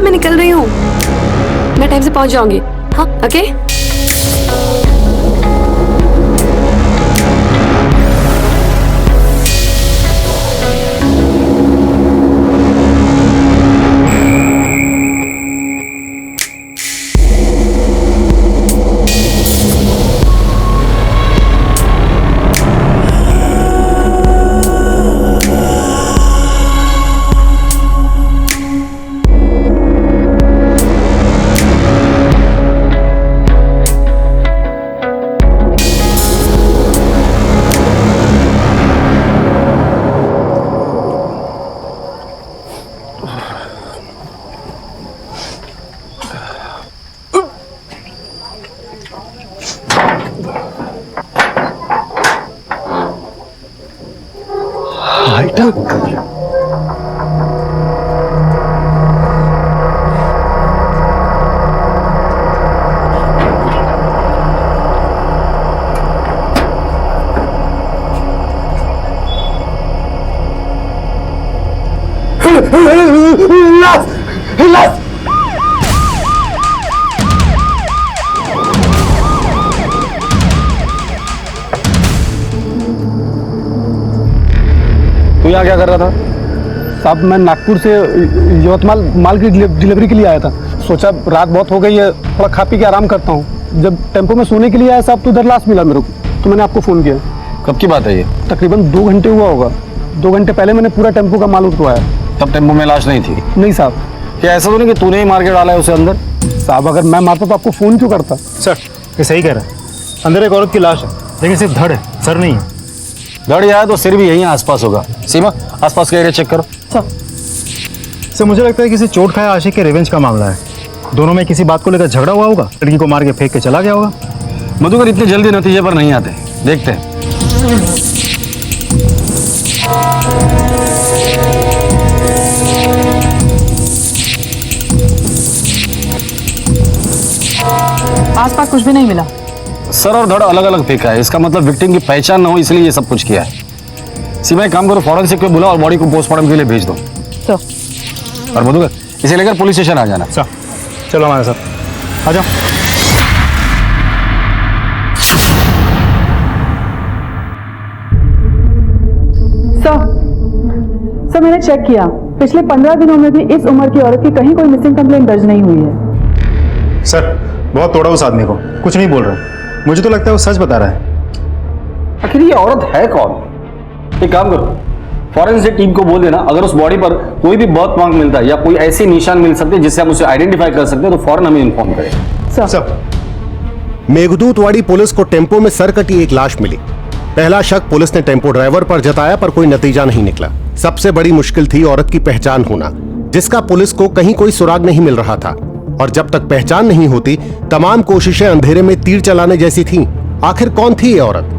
मैं निकल रही हूँ, मैं टाइम से पहुंच जाऊंगी। हाँ ओके। तू यहाँ क्या कर रहा था? साहब मैं नागपुर से यवतमाल माल की डिलीवरी के लिए आया था। सोचा रात बहुत हो गई है, थोड़ा खा पी के आराम करता हूँ। जब टेम्पो में सोने के लिए आया साहब तो उधर लाश मिला मेरे को, तो मैंने आपको फ़ोन किया। कब की बात है ये? तकरीबन 2 घंटे हुआ होगा। 2 घंटे पहले मैंने पूरा टेम्पो का माल उठवाया। तब टेम्पो में लाश नहीं थी? नहीं साहब। क्या ऐसा तो नहीं कि तूने ही मार के डाला है उसे अंदर? साहब अगर मैं मारता तो आपको फ़ोन क्यों करता? सर ये सही कह रहा है, अंदर एक औरत की लाश है, लेकिन सिर्फ धड़ है, सर नहीं है। धड़ आया तो सिर भी यहीं आसपास होगा। सीमा आसपास का एरिया चेक करो। सर मुझे लगता है किसी चोट खाया आशिक के रिवेंज का मामला है। दोनों में किसी बात को लेकर झगड़ा हुआ होगा, लड़की को मार के फेंक के चला गया होगा। मधुकर इतने जल्दी नतीजे पर नहीं आते, देखते हैं। आसपास कुछ भी नहीं मिला। सर और धड़ अलग अलग फेंका है, इसका मतलब विक्टिम की पहचान ना हो इसलिए ये सब कुछ किया है। सीमा एक काम करो, फॉरेंसिक को बुलाओ और बॉडी को पोस्टमार्टम के लिए भेज दो। और मधुकर इसे लेकर पुलिस स्टेशन आ जाना। सर चलो हमारे साथ आ जाओ। सर मैंने चेक किया, पिछले 15 दिनों में भी इस उम्र की औरत की कहीं कोई मिसिंग कंप्लेंट दर्ज नहीं हुई है। सर बहुत तोड़ा उस आदमी को, कुछ नहीं बोल रहा। मुझे तो लगता है वो सच बता रहा है। आखिर ये औरत है कौन? एक काम करो, फॉरेंसिक टीम को बोल देना अगर उस बॉडी पर कोई भी बर्थ मार्क मिलता है या कोई ऐसे निशान मिल सकते हैं जिससे हम उसे आइडेंटिफाई कर सकते हैं तो फौरन हमें इन्फॉर्म करें। सर मेघदूतवाड़ी पुलिस को टेम्पो में सरकटी एक लाश मिली। पहला शक पुलिस ने टेम्पो ड्राइवर पर जताया, पर कोई नतीजा नहीं निकला। सबसे बड़ी मुश्किल थी औरत की पहचान होना, जिसका पुलिस को कहीं कोई सुराग नहीं मिल रहा था। और जब तक पहचान नहीं होती, तमाम कोशिशें अंधेरे में तीर चलाने जैसी थीं। आखिर कौन थी ये औरत?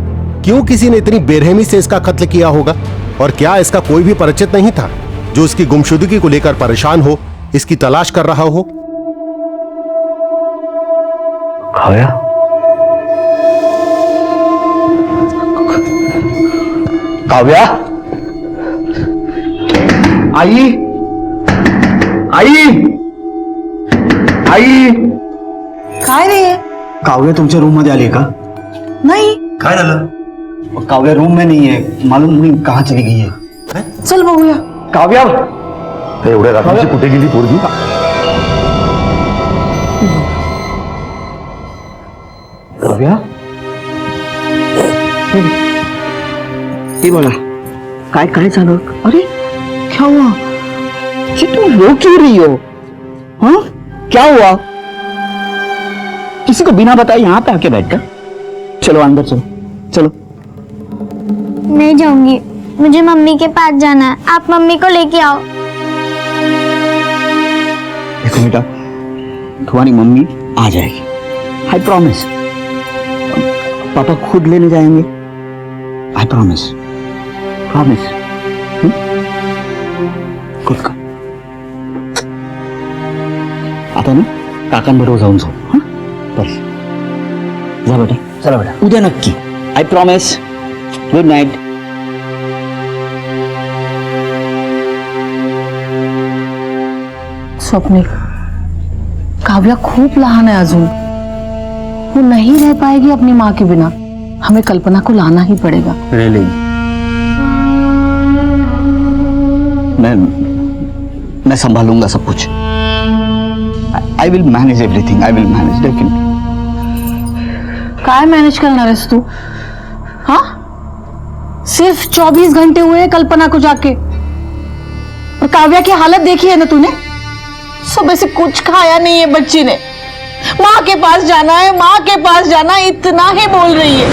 क्यों किसी ने इतनी बेरहमी से इसका कत्ल किया होगा? और क्या इसका कोई भी परिचित नहीं था जो इसकी गुमशुदगी को लेकर परेशान हो, इसकी तलाश कर रहा हो? काव्या, काव्या, आई, आई, आई. काय रे? काव्या तुमच्या रूम मध्ये आली है का? नहीं। काय झालं? काव्या रूम में नहीं है, मालूम नहीं कहाँ चली गई है। चल बघूया। काव्या, एवढ्या रात्री कुठे गेली पोरगी? काव्या, ये बोला काय काय झालं? अरे क्या हुआ? ये तुम रो क्यों रही हो? हाँ क्या हुआ? किसी को बिना बताए यहाँ पे आके बैठ कर। चलो अंदर चलो, चलो। नहीं जाऊंगी, मुझे मम्मी के पास जाना है। आप मम्मी को लेके आओ। देखो बेटा, तुम्हारी मम्मी आ जाएगी, आई प्रॉमिस। पापा खुद लेने जाएंगे, आई प्रॉमिस, प्रॉमिस। खुद का आता ना काकांबरोबर जाऊन जाऊ। हाँ बस जा बेटा, चला बेटा, उद्या नक्की, I promise. Good night. Swapnil, Kavya खूप लहान है अजून, वो नहीं रह पाएगी अपनी माँ के बिना। हमें कल्पना को लाना ही पड़ेगा। रियली मैं संभालूंगा सब कुछ। I will manage everything, I will manage definitely. काय मैनेज करना है तू? हाँ, सिर्फ 24 घंटे हुए हैं कल्पना को जाके, और काव्या की हालत देखी है ना तूने? सुबह से कुछ खाया नहीं है बच्ची ने। माँ के पास जाना है, माँ के पास जाना, इतना ही बोल रही है।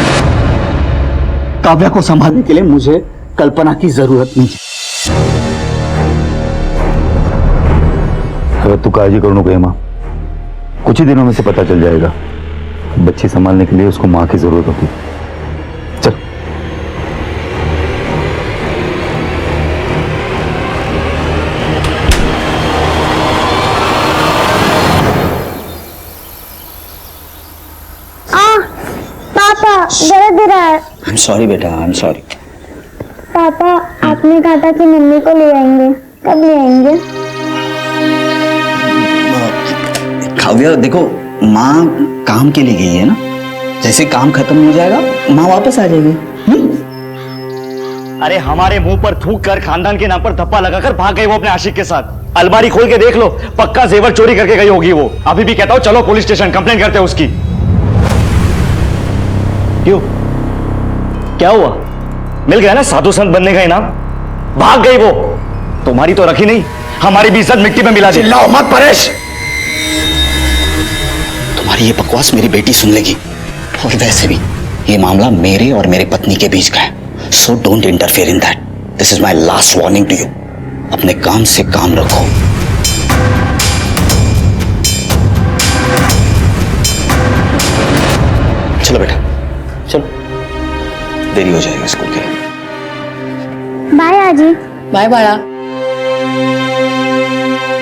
काव्या को संभालने के लिए मुझे कल्पना की जरूरत नहीं है। तू काळजी करू नको हेमा, कुछ ही दिनों में से पता चल जाएगा। बच्ची संभालने के लिए उसको माँ की जरूरत होती। चल। पापा दर्द रहा है। आई एम सॉरी बेटा, आई एम सॉरी। पापा आपने कहा था कि मम्मी को ले आएंगे, कब ले आएंगे? काव्या देखो, माँ काम के लिए गई है ना, जैसे काम खत्म हो जाएगा माँ वापस आ जाएगी। अरे हमारे मुंह पर थूक कर खानदान के नाम पर धप्पा लगाकर भाग गई वो अपने आशिक के साथ। अलमारी खोल के देख लो, पक्का जेवर चोरी करके गई होगी वो। अभी भी कहता हूं चलो पुलिस स्टेशन कंप्लेंट करते हैं उसकी। क्यों, क्या हुआ? मिल गया ना साधु संत बनने का इनाम, भाग गई वो। तुम्हारी तो रखी नहीं, हमारी भी इज्जत मिट्टी में मिला दी। चिल्लाओ मत परेश। तुम्हारी ये बकवास मेरी बेटी सुन लेगी, और वैसे भी ये मामला मेरे और मेरे पत्नी के बीच का है। So don't interfere in that. This is my last warning to you. अपने काम से काम रखो। चलो बेटा, चलो, देरी हो जाएगी स्कूल के लिए। बाय आजी। बाय बाळा।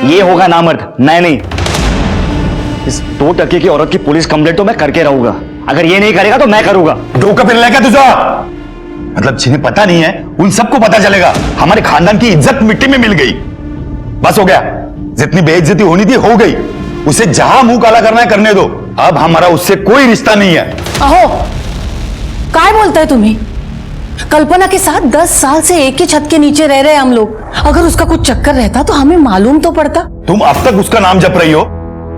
ये होगा नामर्द, मैं नहीं। इस 2 टके की औरत की पुलिस कंप्लेंट तो मैं करके रहूंगा। अगर ये नहीं करेगा तो मैं करूंगा। डोका फिर लेगा तुझा? मतलब जिन्हें पता नहीं है उन सबको पता चलेगा। हमारे खानदान की इज्जत मिट्टी में मिल गई। बस हो गया, जितनी बेइज्जती होनी थी हो गई। उसे जहां मुंह काला करना है करने दो। अब हमारा उससे कोई रिश्ता नहीं है। अहो, काय बोलताय तुम्ही? कल्पना के साथ 10 साल से एक ही छत के नीचे रह रहे हम लोग। अगर उसका कुछ चक्कर रहता तो हमें मालूम तो पड़ता। तुम अब तक उसका नाम जप रही हो।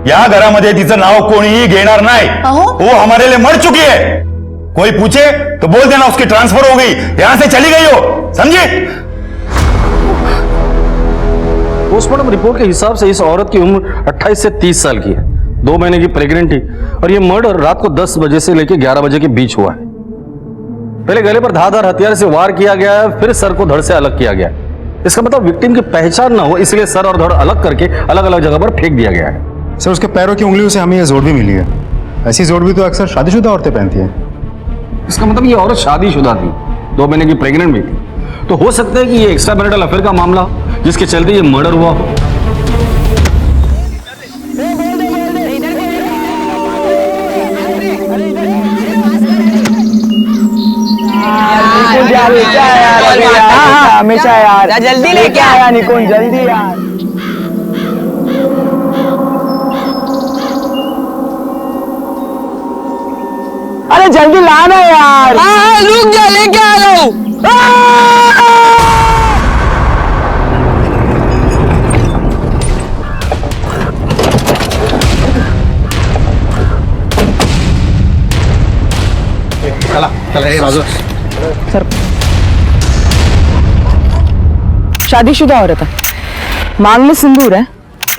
या घरामध्ये तिचं नाव कोणीही घेणार नाही। अहो। वो हमारे लिए मर चुकी है। कोई पूछे तो बोल देना उसकी ट्रांसफर हो गई, यहां से चली गई हो, समझी? पोस्टमार्टम रिपोर्ट के हिसाब से इस औरत की उम्र 28 से 30 साल की है, 2 महीने की प्रेग्नेंट थी, और ये मर्डर रात को 10 बजे से लेकर 11 बजे के बीच हुआ है। पहले गले पर धारदार हथियार से वार किया गया है, फिर सर को धड़ से अलग किया गया। इसका मतलब विक्टिम की पहचान ना हो इसलिए सर और धड़ अलग करके अलग अलग जगह पर फेंक दिया गया है। सर, उसके पैरों की उंगलियों से हमें यह जोड़ भी मिली है। ऐसी जोड़ भी तो अक्सर शादीशुदा औरतें पहनती हैं। इसका मतलब ये औरत शादीशुदा थी, 2 महीने की प्रेग्नेंट भी थी। तो हो सकता है कि ये एक्स्ट्रा मैरिटल अफेयर का मामला हो जिसके चलते ये मर्डर हुआ हो। हमेशा यार जल्दी लेके आया निकुंज, जल्दी यार। अरे जल्दी लाना यार। रुक जा, लेके आ रहा हूँ। सर, शादीशुदा औरत है, मांग में सिंदूर है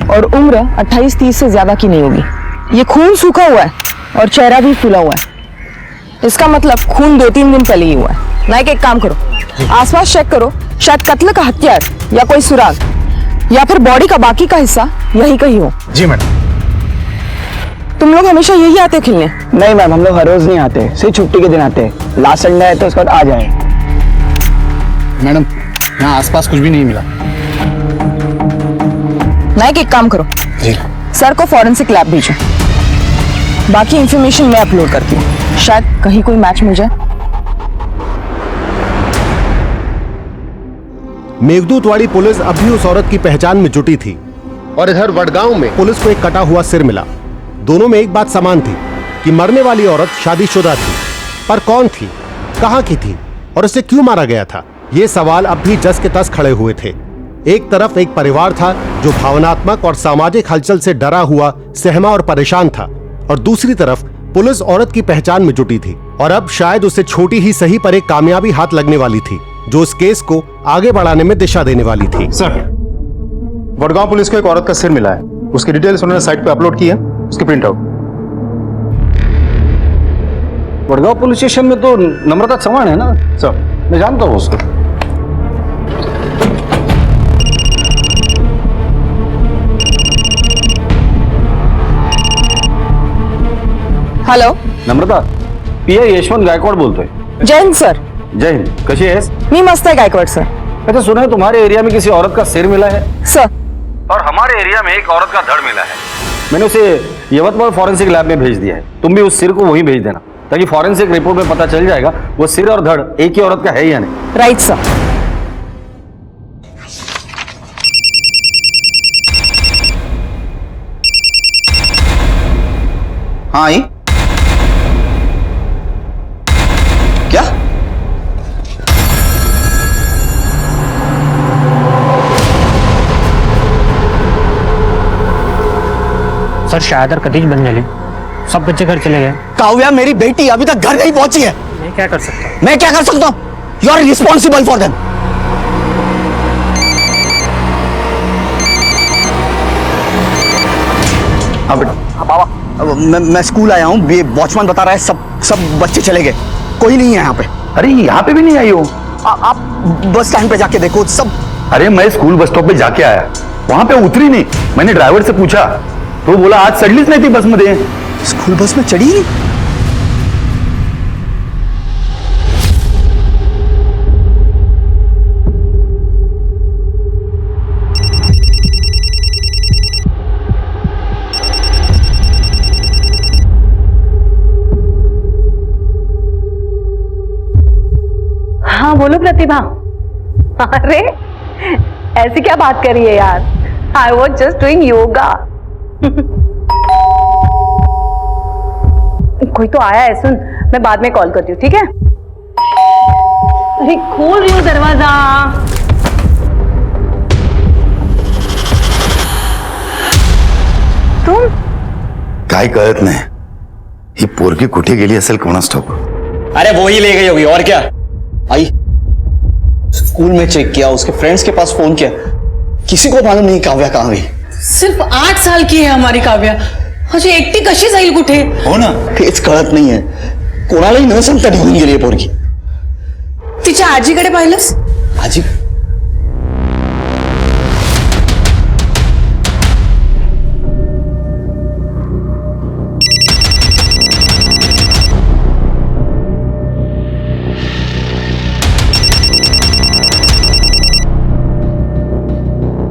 और उम्र 28-30 से ज्यादा की नहीं होगी। ये खून सूखा हुआ है और चेहरा भी फूला हुआ है। इसका मतलब खून 2-3 दिन पहले ही हुआ है। नायक, एक काम करो, आसपास चेक करो, शायद कत्ल का हथियार या कोई सुराग या फिर बॉडी का बाकी का हिस्सा यही कहीं हो। जी मैडम। तुम लोग हमेशा यही आते हो खेलने? नहीं मैम, हम लोग हर रोज नहीं आते, सिर्फ छुट्टी के दिन आते हैं। लास्ट संडे है तो उसके बाद आ जाए। मैडम, यहाँ आसपास कुछ भी नहीं मिला। नायक, एक काम करो, जी, सर को फॉरेंसिक लैब भेजो, बाकी इंफॉर्मेशन मैं अपलोड करती हूँ, शायद कहीं कोई मैच मिल जाए। मेघदूतवाड़ी पुलिस अब भी उस औरत की पहचान में जुटी थी। और इधर वडगांव में पुलिस को एक कटा हुआ सिर मिला। दोनों में एक बात समान थी कि मरने वाली औरत शादीशुदा थी, पर कौन थी, कहां की थी और उसे क्यों मारा गया था, ये सवाल अब भी जस के तस खड़े हुए थे। एक तरफ एक परिवार था जो भावनात्मक और सामाजिक हलचल से डरा हुआ, सहमा और परेशान था, और दूसरी तरफ पुलिस औरत की पहचान में जुटी थी और अब शायद उसे छोटी ही सही पर एक कामयाबी हाथ लगने वाली थी जो इस केस को आगे बढ़ाने में दिशा देने वाली थी। सर, वडगांव पुलिस को एक औरत का सिर मिला है। उसकी डिटेल्स उन्होंने साइट पे अपलोड की है, उसकी print out. Wadgaon police station में तो नम्रता चौहान है ना? सर, मैं जानता हूँ उसको। हॅलो, नम्रता, पीआय यशवंत गायकवाड बोलतोय। जय हिंद सर। जय हिंद, कशी आहेस? मी मस्त आहे गायकवाड सर। अच्छा, सुना है तुम्हारे एरिया में किसी औरत का सिर मिला है? सर, और हमारे एरिया में एक औरत का धड़ मिला है। मैंने उसे यवतमाल फॉरेंसिक लैब में भेज दिया है। तुम भी उस सिर को वहीं भेज देना, ताकि फॉरेंसिक रिपोर्ट में पता चल जाएगा वो सिर और धड़ एक ही औरत का है या नहीं। Right sir. हाँ आई क्या? सर, शायद कतीज बन गए, सब बच्चे घर चले गए। काव्या मेरी बेटी अभी तक घर नहीं पहुंची है। मैं क्या कर सकता हूँ? मैं क्या कर सकता हूँ? You are responsible for them. हाँ बेटा, बाबा, मैं स्कूल आया हूँ। वॉचमैन बता रहा है सब बच्चे चले गए, कोई नहीं है यहाँ पे। अरे यहाँ पे भी नहीं आई हो? आप बस स्टैंड पे जाके देखो सब। अरे मैं स्कूल बस स्टॉप पे जाके आया, वहां पे उतरी नहीं। मैंने ड्राइवर से पूछा तो बोला आज चढ़लीच नहीं थी बस मध्ये। स्कूल बस में चढ़ी नहीं? हाँ बोलो प्रतिभा। अरे ऐसी क्या बात करी है यार, I was just doing yoga. कोई तो आया है, सुन मैं बाद में कॉल करती हूँ, ठीक है? अरे खोल रही हूँ दरवाजा। तुम काय कळत नाही, ही पोरगी कुठे गेली असेल कोणास ठाऊक। अरे वो ही ले गई होगी, और क्या? आई स्कूल में चेक किया, उसके फ्रेंड्स के पास फोन किया, किसी को मालूम नहीं काव्या कहाँ गई। सिर्फ 8 साल की है हमारी काव्या, अशी एकटी कशी जाईल कुठे? हो ना, तेच कळत नाहीये, कोणालाही न सांगता निघून गेली आहे पोरगी। तिच्या आजीकडे पाहिलंस? आजी?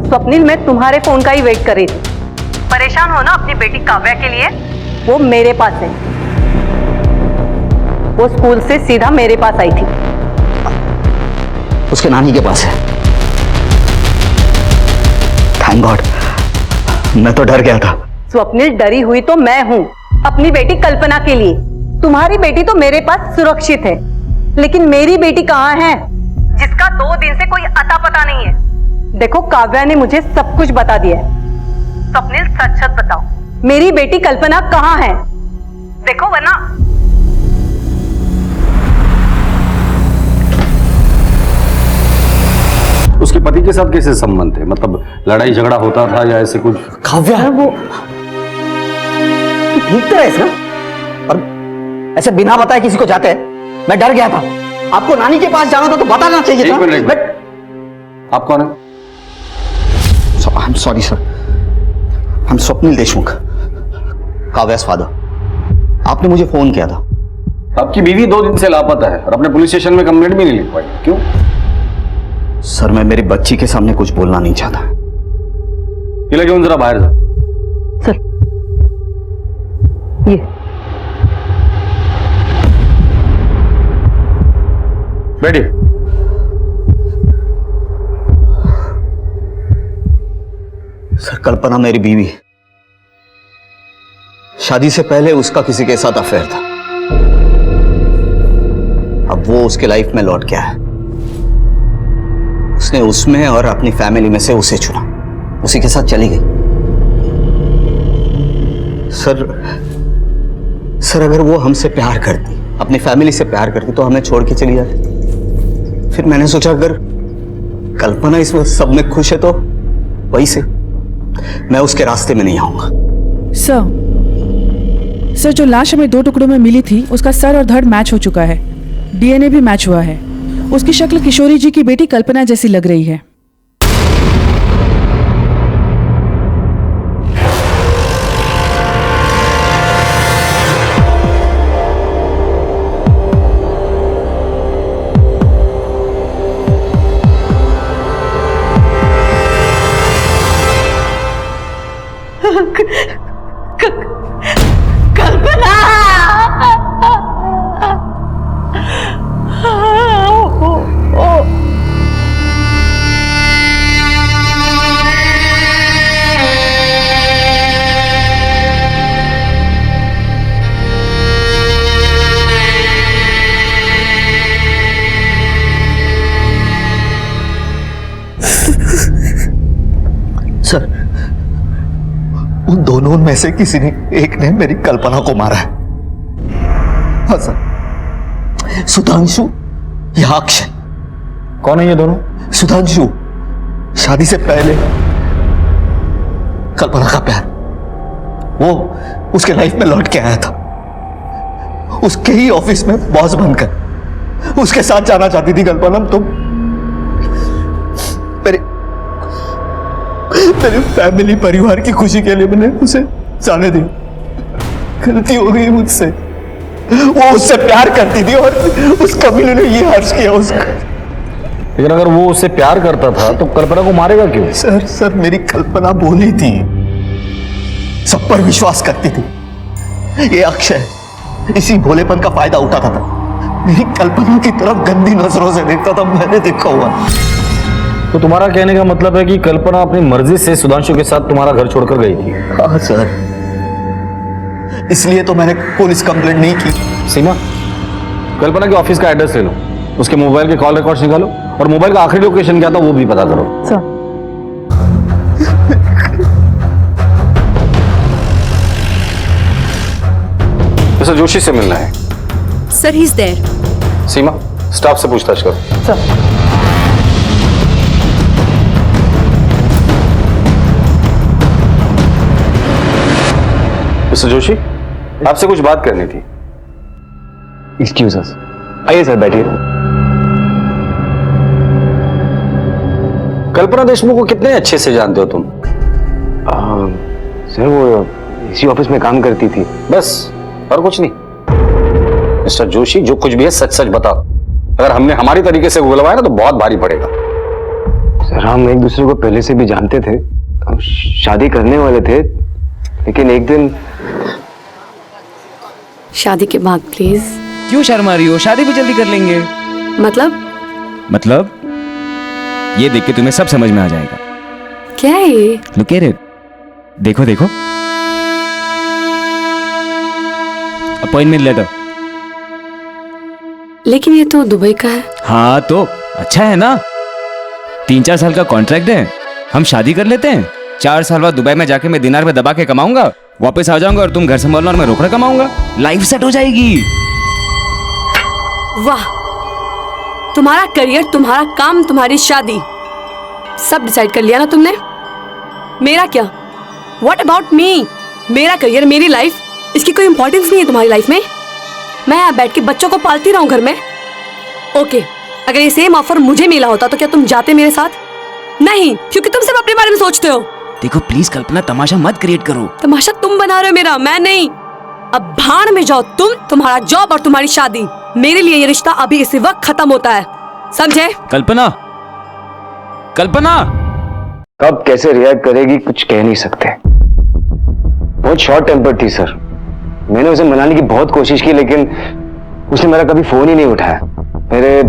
स्वप्निल, मैं तुम्हारे फोन का ही वेट कर रही थी। परेशान हो ना अपनी बेटी काव्या के लिए? वो मेरे पास है, वो स्कूल से सीधा मेरे पास आई थी। उसके नानी के पास है। थैंक गॉड, मैं तो डर गया था। स्वप्निल, डरी हुई तो मैं हूं अपनी बेटी कल्पना के लिए। तुम्हारी बेटी तो मेरे पास सुरक्षित है, लेकिन मेरी बेटी कहाँ है, जिसका 2 दिन से कोई अता पता नहीं है। देखो, काव्या ने मुझे सब कुछ बता दिया है। स्वप्निल, सच सच बताओ, मेरी बेटी कल्पना कहाँ है? देखो वरना। उसके पति के साथ कैसे संबंध थे? मतलब लड़ाई झगड़ा होता था या ऐसे कुछ? काव्या, वो ठीक तो है ना? और ऐसे बिना बताए किसी को जाते हैं? मैं डर गया था। आपको नानी के पास जाना था तो बताना चाहिए था। एक मिनट। आप कौन है? I am sorry sir, I am Swapnil Deshmukh, काव्या's फादर। आपने मुझे फोन किया था। आपकी बीवी 2 दिन से लापता है और अपने पुलिस स्टेशन में कंप्लेंट भी नहीं लिख पाई, क्यों? सर, मैं मेरी बच्ची के सामने कुछ बोलना नहीं चाहता। ये घेऊन जरा बाहर जा। सर, ये सर, कल्पना मेरी बीवी है। शादी से पहले उसका किसी के साथ अफेयर था। अब वो उसके लाइफ में लौट के आया। उसने उसमें और अपनी फैमिली में से उसे चुना, उसी के साथ चली गई। सर अगर वो हमसे प्यार करती, अपनी फैमिली से प्यार करती तो हमें छोड़ के चली जाती। फिर मैंने सोचा अगर कल्पना इस वक्त सब में खुश है तो वही से मैं उसके रास्ते में नहीं आऊंगा। सर जो लाश हमें 2 टुकड़ों में मिली थी उसका सर और धड़ मैच हो चुका है, डीएनए भी मैच हुआ है। उसकी शक्ल किशोरी जी की बेटी कल्पना जैसी लग रही है। कल्पना सर, उन दोनों में से किसी ने एक ने मेरी कल्पना को मारा है। हाँ सर, सुधांशु या अक्षय। कौन है ये दोनों? सुधांशु शादी से पहले कल्पना का प्यार, वो उसके लाइफ में लौट के आया था। उसके ही ऑफिस में बॉस बनकर उसके साथ जाना चाहती थी कल्पना। तो मेरे फैमिली परिवार की खुशी के लिए मैंने उसे जाने दिया। गलती हो गई मुझसे। वो उससे प्यार करती थी और उस कमीने ने ये हर्ष किया उसका। लेकिन अगर वो उससे प्यार करता था तो कल्पना को मारेगा क्यों? सर मेरी कल्पना बोली थी, सब पर विश्वास करती थी। ये अक्षय इसी भोलेपन का फायदा उठाता था। मेरी कल्पना की तरफ गंदी नजरों से देखता था, मैंने देखा हुआ। तो तुम्हारा कहने का मतलब है कि कल्पना अपनी मर्जी से सुधांशु के साथ तुम्हारा घर छोड़कर गई थी? हाँ सर, इसलिए तो मैंने पुलिस कंप्लेंट नहीं की। सीमा, कल्पना के ऑफिस का एड्रेस ले लो, उसके मोबाइल के कॉल रिकॉर्ड्स निकालो और मोबाइल का आखिरी लोकेशन क्या था वो भी पता करो। मिस्टर जोशी से मिलना है। Sir, he is there. Seema, staff से पूछताछ करो। सर। मिस्टर जोशी, आपसे कुछ बात करनी थी। एक्सक्यूज अस। आइए सर, बैठिए। कल्पना देशमुख को कितने अच्छे से जानते हो तुम? सर वो इसी ऑफिस में काम करती थी, बस, और कुछ नहीं। मिस्टर जोशी, जो कुछ भी है सच सच बताओ। अगर हमने हमारी तरीके से बुलवाया ना तो बहुत भारी पड़ेगा। सर हम एक दूसरे को पहले से भी जानते थे, हम शादी करने वाले थे, लेकिन एक दिन। शादी के बाद प्लीज। क्यों शर्मा रही हो? शादी भी जल्दी कर लेंगे। मतलब ये देख के तुम्हें सब समझ में आ जाएगा। क्या है ये? Look at it. देखो देखो, अपॉइंटमेंट लेटर। लेकिन ये तो दुबई का है। हाँ तो अच्छा है ना, 3-4 साल का कॉन्ट्रैक्ट है। हम शादी कर लेते हैं, 4 साल बाद दुबई में जाके मैं दिनार में दबा के कमाऊंगा, वापस आ जाऊंगा और तुम घर संभालना और मैं रोकड़ा कमाऊंगा। लाइफ सेट हो जाएगी। वाह, तुम्हारा करियर, तुम्हारा काम, तुम्हारी शादी, सब डिसाइड कर लिया ना तुमने। मेरा क्या? What about me? मेरा करियर, मेरी लाइफ, इसकी कोई इंपॉर्टेंस नहीं है तुम्हारी लाइफ में। मैं यहाँ बैठ के बच्चों को पालती रहूं घर में। ओके, अगर ये सेम ऑफर मुझे मिला होता तो क्या तुम जाते मेरे साथ? नहीं, क्योंकि तुम सिर्फ अपने बारे में सोचते हो। देखो प्लीज कल्पना, तमाशा मत क्रिएट करो। तमाशा तुम बना रहे हो मेरा, मैं नहीं। अब भाड़ में जाओ तुम, तुम्हारा जॉब और तुम्हारी शादी। मेरे लिए ये रिश्ता अभी इसी वक्त खत्म होता है, समझे? कल्पना, कल्पना कब कैसे रिएक्ट करेगी कुछ कह नहीं सकते। बहुत शॉर्ट टेम्पर थी सर। मैंने उसे मनाने की बहुत कोशिश की, लेकिन उसने मेरा कभी फोन ही नहीं उठाया। मेरे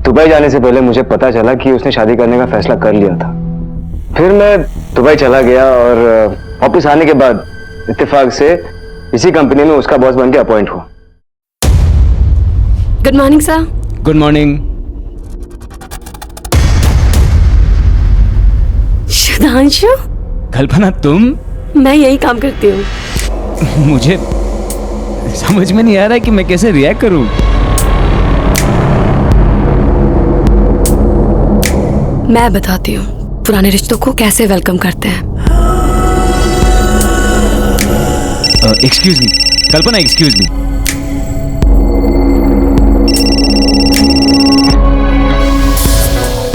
दुबई जाने से पहले मुझे पता चला कि उसने शादी करने का फैसला कर लिया था। फिर मैं दुबई चला गया और वापस आने के बाद इत्तेफाक से इसी कंपनी में उसका बॉस बन के अपॉइंट हुआ। Good morning sir. Good morning. Sudhanshu? Kalpana तुम? मैं यही काम करती हूँ। मुझे समझ में नहीं आ रहा है कि मैं कैसे रिएक्ट करूं। मैं बताती हूँ पुराने रिश्तों को कैसे वेलकम करते हैं। एक्सक्यूज मी कल्पना, एक्सक्यूज मी।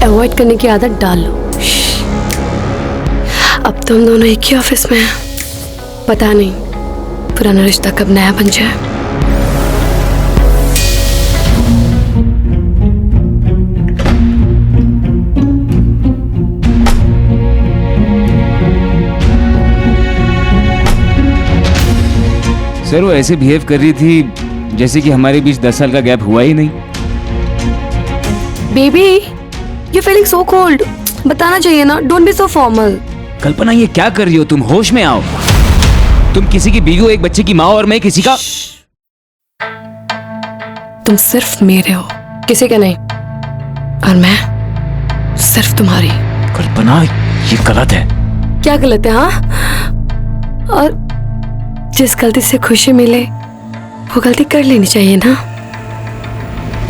अवॉइड करने की आदत डाल लो। अब तुम दोनों एक ही ऑफिस में हैं। पता नहीं पुराना रिश्ता कब नया बन जाए। सर वो ऐसे बिहेव कर रही थी जैसे कि हमारे बीच 10 साल का गैप हुआ ही नहीं। Baby you feeling so cold. बताना चाहिए ना, डोंट बी सो फॉर्मल। कल्पना ये क्या कर रही हो तुम? होश में आओ। तुम किसी की बीवी हो, एक बच्चे की माँ, और मैं किसी का। तुम सिर्फ मेरे हो, किसी के नहीं। और मैं सिर्फ तुम्हारी। कल्पना ये गलत है। क्या गलत है? हाँ, और जिस गलती से खुशी मिले वो गलती कर लेनी चाहिए ना।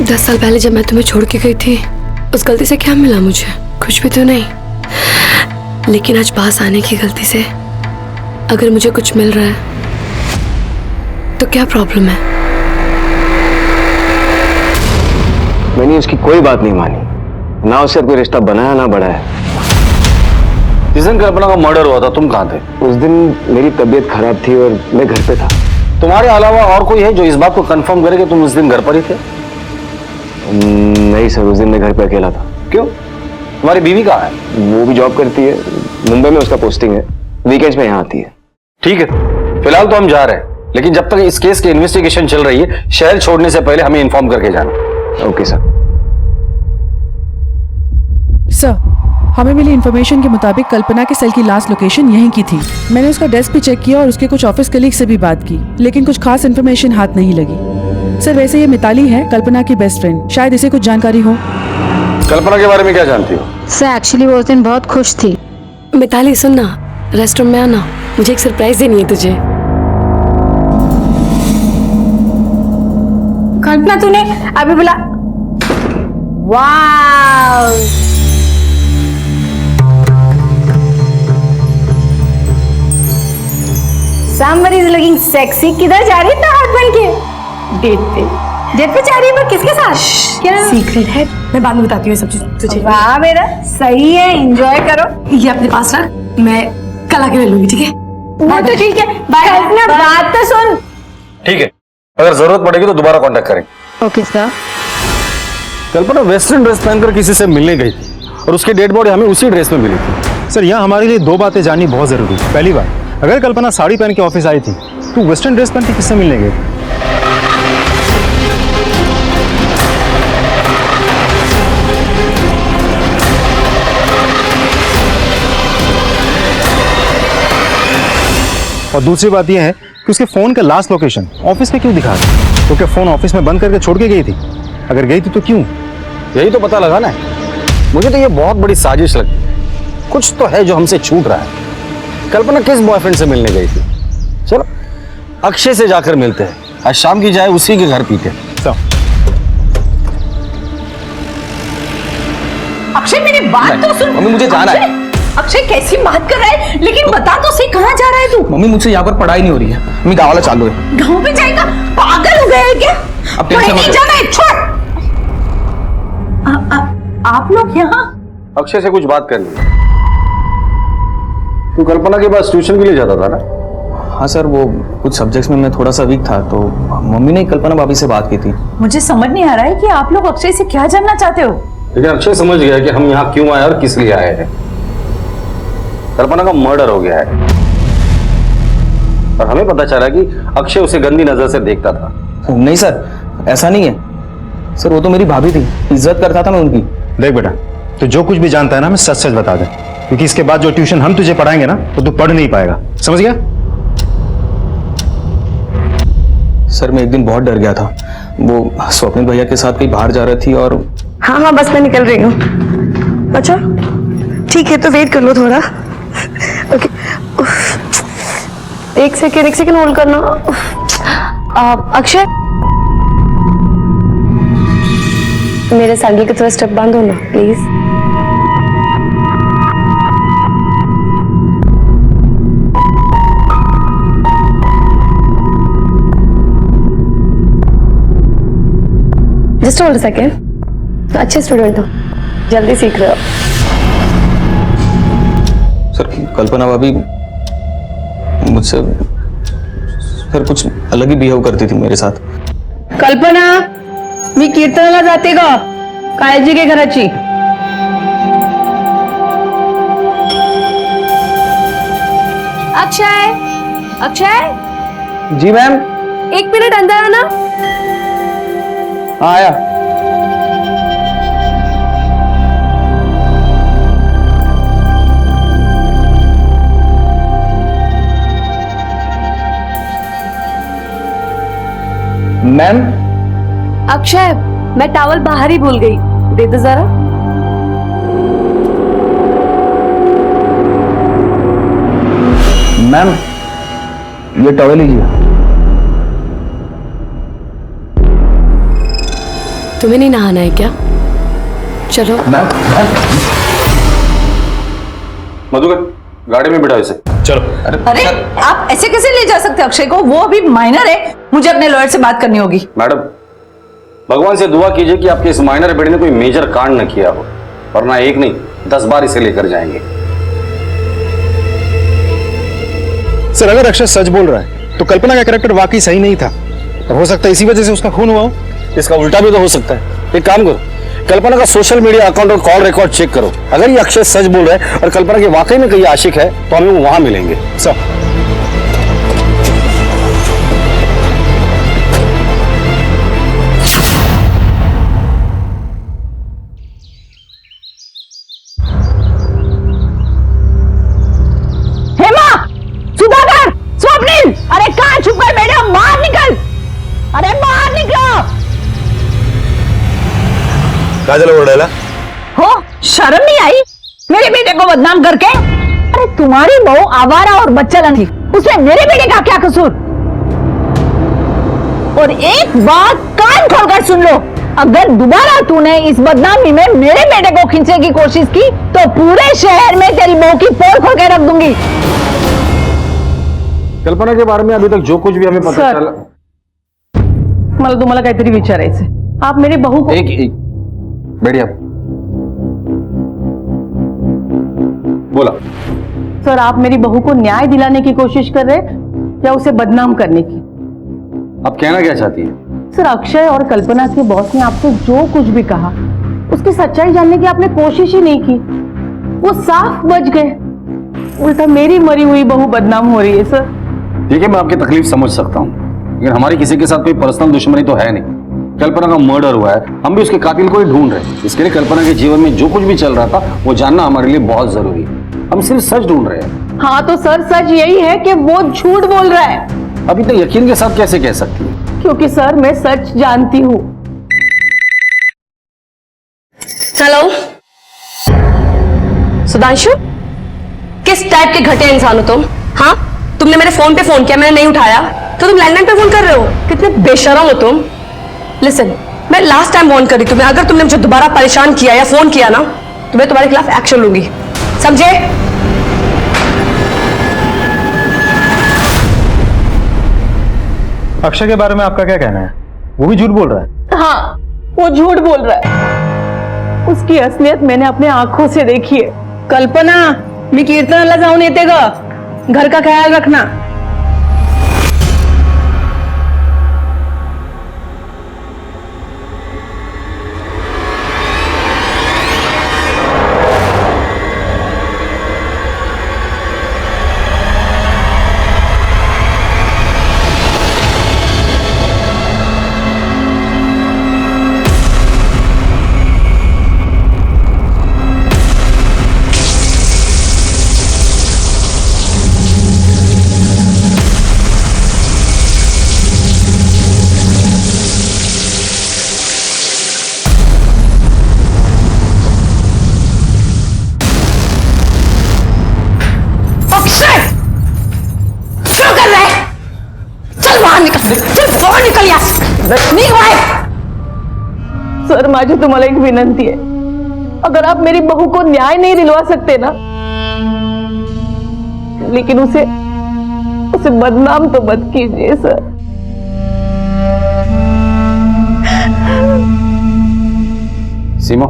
10 साल पहले जब मैं तुम्हें छोड़ के गई थी, उस गलती से क्या मिला मुझे? कुछ भी तो नहीं। लेकिन आज पास आने की गलती से अगर मुझे कुछ मिल रहा है तो क्या प्रॉब्लम है? मैंने उसकी कोई बात नहीं मानी, ना उससे कोई रिश्ता बनाया ना बढ़ाया। जिस दिन कल्पना का मर्डर हुआ था तुम कहाँ थे? उस दिन मेरी तबीयत खराब थी और मैं घर पे था। तुम्हारे अलावा और कोई है जो इस बात को कंफर्म करे कि तुम उस दिन घर पर ही थे? नहीं सर, उस दिन मैं घर पे अकेला था। क्यों? तुम्हारी बीवी कहाँ है? वो भी जॉब करती है, मुंबई में उसका पोस्टिंग है, वीकेंड्स में यहाँ आती है। ठीक है, फिलहाल तो हम जा रहे हैं, लेकिन जब तक इस केस की इन्वेस्टिगेशन चल रही है, शहर छोड़ने से पहले हमें इन्फॉर्म करके जाना। Okay sir. सर, हमें मिली इन्फॉर्मेशन के मुताबिक कल्पना के सेल की लास्ट लोकेशन यहीं की थी। मैंने उसका डेस्क भी चेक किया और उसके कुछ ऑफिस कलीग से भी बात की, लेकिन कुछ खास इन्फॉर्मेशन हाथ नहीं लगी। सर वैसे ये मिताली है, कल्पना की बेस्ट फ्रेंड, शायद इसे कुछ जानकारी हो। कल्पना के बारे में क्या जानती हो? सर एक्चुअली वो उस दिन बहुत खुश थी। मिताली सुन ना, रेस्टोरेंट में आना, मुझे एक सरप्राइज देनी है तुझे। कल्पना तूने अभी बोला वाह। Somebody is looking sexy। किधर जा रही है हाथ बन के? डेट पे। डेट पे जा रही है, पर किसके साथ? क्या सीक्रेट है, मैं बाद में बताती हूँ सब चीज तुझे। वाह मेरा सही है, एंजॉय करो। ये अपने पास रख, मैं कल आके ले लूंगी। ठीक है? वो तो ठीक है, कल्पना बात तो सुन। ठीक है, अगर जरूरत पड़ेगी तो दोबारा कांटेक्ट करेंगे। Okay sir. Kalpana western dress पहनकर किसी से मिलने गई थी और उसकी डेड बॉडी हमें उसी ड्रेस में मिली थी। सर यहाँ हमारे लिए दो बातें जाननी बहुत जरूरी है। पहली बात, अगर कल्पना साड़ी पहन के ऑफिस आई थी तो वेस्टर्न ड्रेस पहन के किससे मिलने गई? और दूसरी बात यह है कि उसके फोन का लास्ट लोकेशन ऑफिस में क्यों दिखा रहा? तो क्या फोन ऑफिस में बंद करके छोड़ के गई थी? अगर गई थी तो क्यों? यही तो पता लगाना है। मुझे तो ये बहुत बड़ी साजिश लगती है। कुछ तो है जो हमसे छूट रहा है। कल्पना किस बॉयफ्रेंड से मिलने गई थी? चलो अक्षय से जाकर मिलते हैं, आज शाम की जाए उसी के घर पीते। अक्षय मेरी बात तो सुन। मम्मी मुझे जाना है। अक्षय कैसी बात कर रहा है, लेकिन बता तो सही कहाँ जा रहा है तू? मम्मी मुझसे यहाँ पर पढ़ाई नहीं हो रही है, मम्मी गाँव वाला चालू है। गाँव पे जाएगा? पागल हो गए हैं क्या? अब कहीं नहीं जाना है, छोड़। आप लोग यहाँ? अक्षय से कुछ बात करनी है। तू कल्पना के पास ट्यूशन के लिए जाता था ना? हाँ सर, वो कुछ सब्जेक्ट्स में मैं थोड़ा सा वीक था, तो मम्मी ने कल्पना भाभी से बात की थी। मुझे समझ नहीं आ रहा है कि आप लोग अक्षय से क्या जानना चाहते हो। लेकिन अक्षय समझ गया कि हम यहाँ क्यों आए और किस लिए आए हैं। कल्पना का मर्डर हो गया है और हमें पता चला कि अक्षय उसे गंदी नजर से देखता था। नहीं सर, ऐसा नहीं है सर, वो तो मेरी भाभी थी, इज्जत करता था मैं उनकी। देख बेटा, तो जो कुछ भी जानता है ना, मैं सच सच बता दे। क्योंकि इसके बाद जो ट्यूशन हम तुझे पढ़ाएंगे ना तो तू पढ़ नहीं पाएगा, समझ गया? सर मैं एक दिन बहुत डर गया था। वो स्वप्निल भैया के साथ कहीं बाहर जा रही थी और हाँ हाँ बस मैं निकल रही हूँ। अच्छा ठीक है तो वेट कर लो थोड़ा। ओके एक सेकेंड होल्ड करना। अक्षय मेरे सैंडल के थोड़ा स्टेप बांधो ना प्लीज। Just hold second. अच्छे स्टूडेंट हो, जल्दी सीख रहे हो। सर कल्पना भाभी मुझसे सर कुछ अलग ही बिहेव करती थी मेरे साथ। कल्पना मी कीर्तनाला जाते ग, काळजी घे घराची। अक्षय, अक्षय जी मैम। 1 मिनट अंदर आना। आया। मैम अक्षय मैं टॉवल बाहर ही भूल गई, दे दो जरा। मैम ये टॉवल लीजिए। तुम्हें नहीं नहाना है क्या? चलो। मधुकर गाड़ी में बिठा इसे, चलो। अरे आप ऐसे कैसे ले जा सकते अक्षय को? वो अभी माइनर है, मुझे अपने लॉयर से बात करनी होगी। मैडम भगवान से दुआ कीजिए कि आपके इस माइनर बेटे ने कोई मेजर कांड न किया हो, वरना एक नहीं 10 बार इसे लेकर जाएंगे। सर अगर अक्षय सच बोल रहा है तो कल्पना का कैरेक्टर वाकई सही नहीं था, और हो सकता है इसी वजह से उसका खून हुआ हो। इसका उल्टा भी तो हो सकता है। एक काम करो, कल्पना का सोशल मीडिया अकाउंट और कॉल रिकॉर्ड चेक करो। अगर ये अक्षय सच बोल रहा है और कल्पना के वाकई में कहीं आशिक है तो हमें वहां मिलेंगे। सर हेमा, सुधाकर, स्वप्निल, अरे कहाँ छुप गए मैडम? बाहर निकल, अरे बाहर निकलो। काजल ओरडायला हो शर्म नहीं आई मेरे बेटे को बदनाम करके? अरे तुम्हारी बहू आवारा और बच्चलन थी, उसमें मेरे बेटे का क्या कसूर? और एक बात कान खोलकर सुन लो, अगर दोबारा तूने इस बदनामी में मेरे बेटे को खींचने की कोशिश की तो पूरे शहर में तेरी बहू की पोल खोल के रख दूंगी। कल्पना के बारे में अभी तक जो कुछ भी हमें पता सर, चला। मला तुम्हाला काहीतरी विचारायचं। आप मेरी बहू को एक बढ़िया बोला। सर आप मेरी बहू को न्याय दिलाने की कोशिश कर रहे या उसे बदनाम करने की? आप कहना क्या चाहती है? सर अक्षय और कल्पना के बॉस ने आपसे जो कुछ भी कहा उसकी सच्चाई जानने की आपने कोशिश ही नहीं की, वो साफ बच गए, उल्टा मेरी मरी हुई बहू बदनाम हो रही है। सर देखिए मैं आपकी तकलीफ समझ सकता हूँ, लेकिन हमारी किसी के साथ कोई पर्सनल दुश्मनी तो है नहीं। कल्पना का मर्डर हुआ है, हम भी उसके कातिल को ही ढूंढ रहे हैं। इसके लिए कल्पना के जीवन में जो कुछ भी चल रहा था वो जानना हमारे लिए बहुत जरूरी है। हम सिर्फ सच ढूंढ रहे हैं। हाँ तो सर सच यही है कि वो झूठ बोल रहा है। अभी तो यकीन के साथ कैसे कह सकती है? क्योंकि सर मैं सच जानती हूँ। हेलो सुधांशु, किस टाइप के घटिया इंसान हो तुम? हाँ तुमने मेरे फोन पे फोन किया, मैंने नहीं उठाया तो तुम लैंडलाइन पे फोन कर रहे हो? कितने बेशरम हो तुम। लिसन, मैं लास्ट टाइम वार्न करी तुम्हें, अगर तुमने मुझे दोबारा परेशान किया या फोन किया ना तो मैं तुम्हारे खिलाफ एक्शन लूंगी, समझे? अक्षय के बारे में आपका क्या कहना है? वो भी झूठ बोल रहा है? हाँ वो झूठ बोल रहा है, उसकी असलियत मैंने अपने आंखों से देखी है। कल्पना मी कीर्तनाला जाऊन येते ग, घर का ख्याल रखना। रश्मि सर, माझी तुम्हाला एक विनंती आहे, अगर आप मेरी बहू को न्याय नहीं दिलवा सकते ना, लेकिन उसे बदनाम तो मत कीजिए सर। सीमा,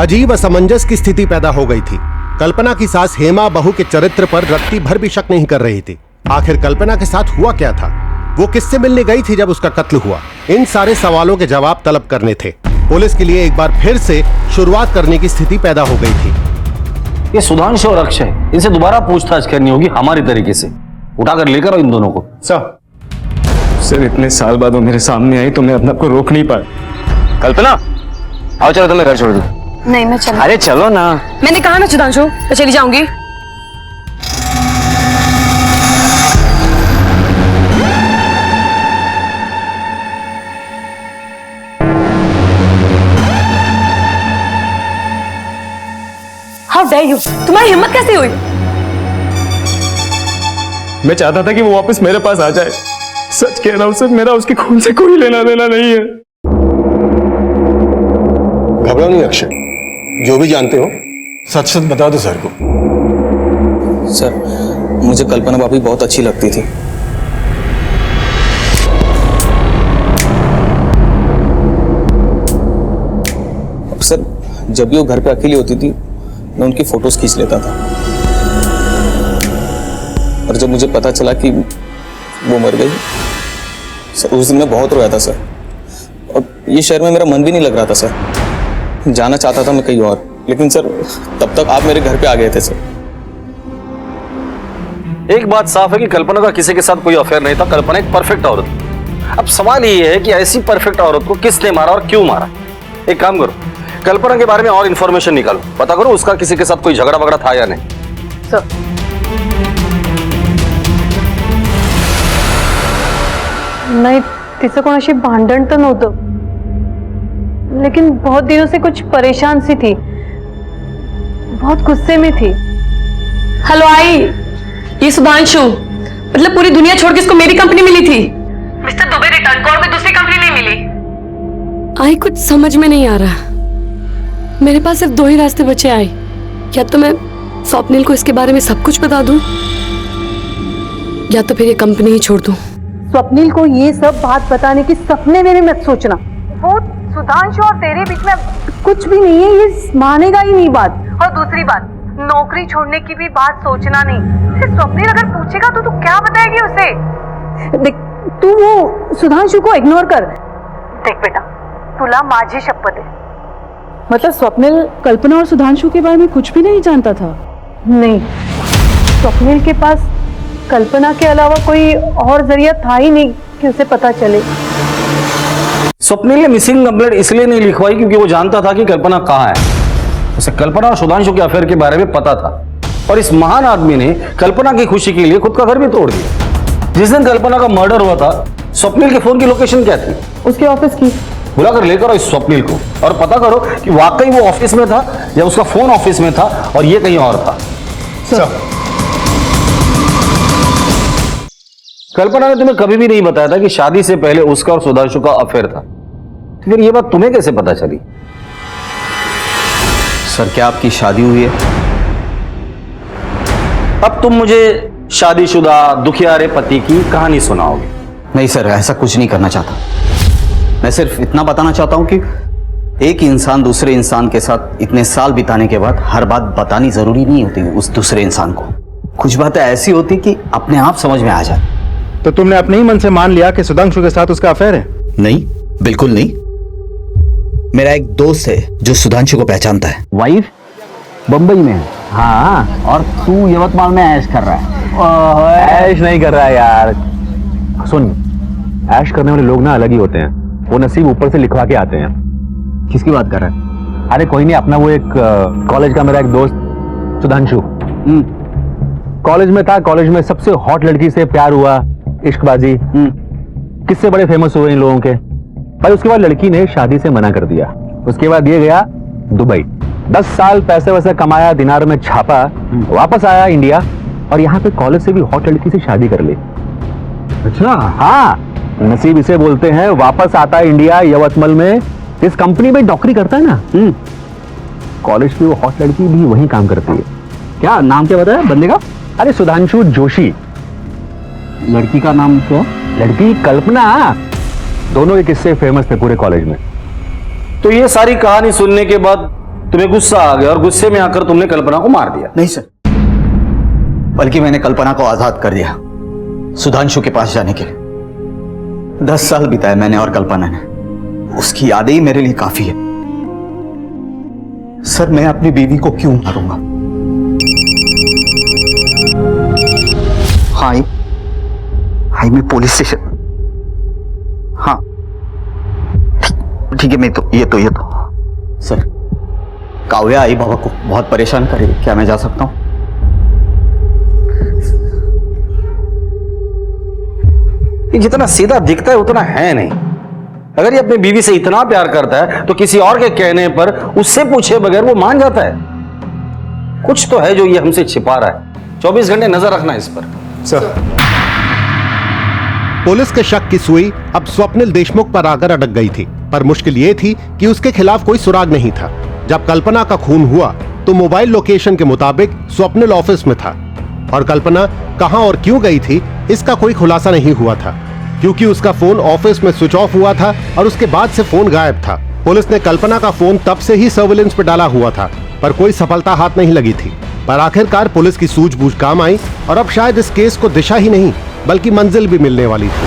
अजीब असमंजस की स्थिति पैदा हो गई थी। कल्पना की सास हेमा बहू के चरित्र पर रत्ती भर भी शक नहीं कर रही थी। आखिर कल्पना के साथ हुआ क्या था? वो किससे मिलने गई थी जब उसका कत्ल हुआ? इन सारे सवालों के जवाब तलब करने थे। पुलिस के लिए एक बार फिर से शुरुआत करने की स्थिति पैदा हो गई थी। ये सुधांशु और अक्षय, इनसे दोबारा पूछताछ करनी होगी हमारी तरीके से। उठाकर लेकर आओ इन दोनों को। सर इतने साल बाद वो मेरे सामने आई तो मैं अपने आप को रोक नहीं पाया। कल्पना, आओ चलो, तुम्हें घर छोड़ दूं। नहीं, मैं चल। अरे चलो ना। मैंने कहा ना सुधांशु, मैं चली जाऊंगी। हाउ डेयर यू, तुम्हारी हिम्मत कैसे हुई? मैं चाहता था कि वो वापस मेरे पास आ जाए। सच कह रहा हूं सर, मेरा उसके खून से कोई लेना देना नहीं है। घबराओ नहीं अक्षय, जो भी जानते हो सच सच बता दो सर को। सर मुझे कल्पना भाभी बहुत अच्छी लगती थी। अब सर जब भी वो घर पे अकेली होती थी मैं उनकी फोटोज खींच लेता था, और जब मुझे पता चला कि वो मर गई सर, उस दिन मैं बहुत रोया था सर। और ये शहर में मेरा मन भी नहीं लग रहा था सर, जाना चाहता था मैं कहीं और, लेकिन सर तब तक आप मेरे घर पे आ गए थे सर। एक बात साफ है कि कल्पना का किसी के साथ कोई अफेयर नहीं था। कल्पना एक परफेक्ट औरत थी। अब सवाल ये है कि ऐसी परफेक्ट औरत को किसने मारा और क्यों मारा। एक काम करो, कल्पना के बारे में और इंफॉर्मेशन निकालो, पता करो उसका किसी के साथ कोई झगड़ा वगड़ा था या नहीं। सर, नाही, तिचं कोणाशी भांडण तर नव्हतं, लेकिन बहुत दिनों से कुछ परेशान सी थी, बहुत गुस्से में थी। हेलो आई, ये सुधांशु, मतलब पूरी दुनिया छोड़ के इसको मेरी कंपनी मिली थी। मिस्टर दुबे रिटर्न को और कोई दूसरी कंपनी नहीं मिली। आई कुछ समझ में नहीं आ रहा। मेरे पास सिर्फ दो ही रास्ते बचे आई, या तो मैं स्वप्निल को इसके बारे में सब कुछ बता दूं, या तो फिर ये कंपनी ही छोड़ दूं। स्वप्निल को ये सब बात बताने की सपने में भी मत सोचना। वो सुधांशु और तेरे बीच में कुछ भी नहीं है, ये मानेगा ही नहीं बात। और दूसरी बात, नौकरी छोड़ने की भी बात सोचना नहीं। फिर स्वप्निल अगर पूछेगा तो तू क्या बताएगी उसे? देख, तू वो सुधांशु को इग्नोर कर। देख बेटा, तुला माझी शपथ है। मतलब स्वप्निल कल्पना और सुधांशु के बारे में कुछ भी नहीं जानता था? नहीं, स्वप्निल के पास कल्पना के अलावा कोई और जरिया था ही नहीं कि उसे पता चले। स्वप्निल ने मिसिंग कंप्लेंट इसलिए नहीं लिखवाई क्योंकि वो जानता था कि कल्पना कहाँ है। उसे कल्पना और सुधांशु के अफेयर के बारे में पता था, और इस महान आदमी ने कल्पना की खुशी के लिए खुद का घर भी तोड़ दिया। जिस दिन कल्पना का मर्डर हुआ था, स्वप्निल के फोन की लोकेशन क्या थी? उसके ऑफिस की। बुलाकर लेकर आओ इस स्वप्निल को और पता करो कि वाकई वो ऑफिस में था या उसका फोन ऑफिस में था और ये कहीं और था। कल्पना ने तुम्हें कभी भी नहीं बताया था कि शादी से पहले उसका और सुधांशु का अफेयर था, तो फिर ये बात तुम्हें कैसे पता चली? सर क्या आपकी शादी हुई है? अब तुम मुझे शादीशुदा दुखियारे पति की कहानी सुनाओगे? नहीं सर, ऐसा कुछ नहीं करना चाहता। मैं सिर्फ इतना बताना चाहता हूं कि एक इंसान दूसरे इंसान के साथ इतने साल बिताने के बाद हर बात बतानी जरूरी नहीं होती उस दूसरे इंसान को। कुछ बातें ऐसी होती कि अपने आप समझ में आ जाए। तो तुमने अपने ही मन से मान लिया कि सुधांशु के साथ उसका अफेयर है? नहीं, बिल्कुल नहीं। मेरा एक दोस्त है जो सुधांशु को पहचानता है। वाइफ बंबई में है। हाँ, और तू यवतमाल में ऐश कर रहा है। ऐश नहीं कर रहा है यार। सुन, ऐश करने वाले लोग ना अलग ही होते हैं, वो नसीब ऊपर से लिखवा के आते हैं। किसकी बात कर रहा है? अरे कोई नहीं, अपना वो एक कॉलेज का मेरा एक दोस्त सुधांशु कॉलेज में था। कॉलेज में सबसे हॉट लड़की से प्यार हुआ, इश्कबाजी, किससे बड़े फेमस हुए इन लोगों के भाई। उसके बाद लड़की ने शादी से मना कर दिया। उसके बाद ये गया दुबई, 10 साल पैसे वैसे कमाया, दिनार में छापा, वापस आया इंडिया और यहाँ पे कॉलेज से भी हॉट लड़की से शादी कर ली। अच्छा हाँ, नसीब इसे बोलते हैं। वापस आता है इंडिया, यवतमल में इस कंपनी में नौकरी करता है ना। कॉलेज की वो हॉट लड़की भी वहीं काम करती है। क्या नाम क्या बताया बंदे का? अरे सुधांशु जोशी। लड़की का नाम क्या? लड़की कल्पना। दोनों एक किस्से फेमस थे पूरे कॉलेज में। तो ये सारी कहानी सुनने के बाद तुम्हें गुस्सा आ गया और गुस्से में आकर तुमने कल्पना को मार दिया? नहीं सर, बल्कि मैंने कल्पना को आजाद कर दिया सुधांशु के पास जाने के लिए। 10 साल बिताए मैंने और कल्पना ने, उसकी यादें ही मेरे लिए काफी है। सर मैं अपनी बीवी को क्यों मारूंगा? हाई मैं पुलिस स्टेशन। हाँ ठीक है, मैं तो ये तो सर काव्या आई बाबा को बहुत परेशान करेगी, क्या मैं जा सकता हूं? ये जितना सीधा दिखता है उतना है नहीं। अगर ये अपनी बीवी से इतना प्यार करता है तो किसी और के कहने पर उससे पूछे बगैर वो मान जाता है। कुछ तो है जो ये हमसे छिपा रहा है। 24 घंटे नजर रखना इस पर। सर पुलिस के शक की सुई अब स्वप्निल देशमुख पर आकर अटक गई थी, पर मुश्किल ये थी कि उसके खिलाफ कोई सुराग नहीं था। जब कल्पना का खून हुआ तो मोबाइल लोकेशन के मुताबिक स्वप्निल ऑफिस में था और कल्पना कहां और क्यों गई थी इसका कोई खुलासा नहीं हुआ था, क्योंकि उसका फोन ऑफिस में स्विच ऑफ हुआ था और उसके बाद से फोन गायब था। पुलिस ने कल्पना का फोन तब से ही सर्विलेंस पर डाला हुआ था, पर कोई सफलता हाथ नहीं लगी थी। पर आखिरकार पुलिस की सूझबूझ काम आई और अब शायद इस केस को दिशा ही नहीं बल्कि मंजिल भी मिलने वाली थी।